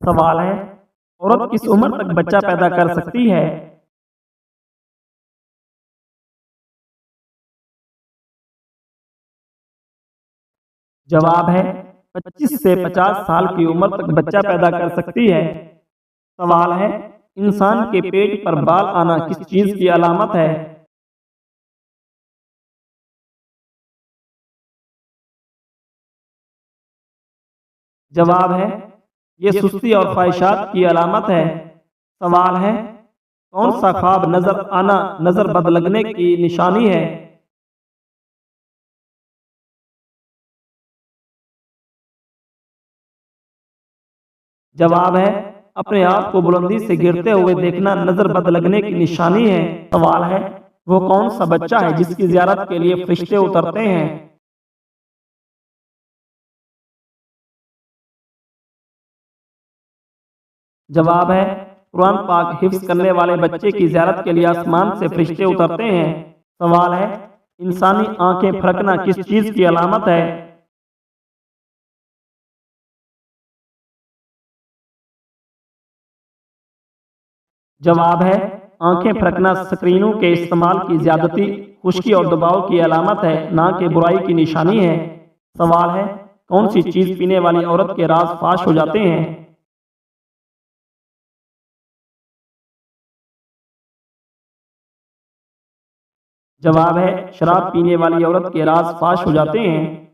सवाल है, औरत किस उम्र तक बच्चा पैदा कर सकती है? जवाब है 25 से 50 साल की उम्र तक बच्चा पैदा कर सकती है। सवाल है, इंसान के पेट पर बाल आना किस चीज की अलामत है? जवाब है, ये सुस्ती और ख्वाहिशात की अलामत है। सवाल है, कौन सा ख्वाब नजर आना नजर बद लगने की निशानी है? जवाब है, अपने आप को बुलंदी से गिरते हुए देखना नजर बद लगने की निशानी है। सवाल है, वो कौन सा बच्चा है जिसकी जियारत के लिए फरिश्ते उतरते हैं? जवाब है, कुरान पाक हिफ्ज करने वाले बच्चे की जियारत के लिए आसमान से फरिश्ते उतरते हैं। सवाल है, इंसानी आंखें फड़कना किस चीज की अलामत है? जवाब है, आंखें फड़कना स्क्रीनों के इस्तेमाल की ज्यादती, खुश्की और दबाव की अलामत है, ना कि बुराई की निशानी है। सवाल है, कौन सी चीज पीने वाली औरत के राज फाश हो जाते हैं? जवाब है, शराब पीने वाली औरत के राज फाश हो जाते हैं।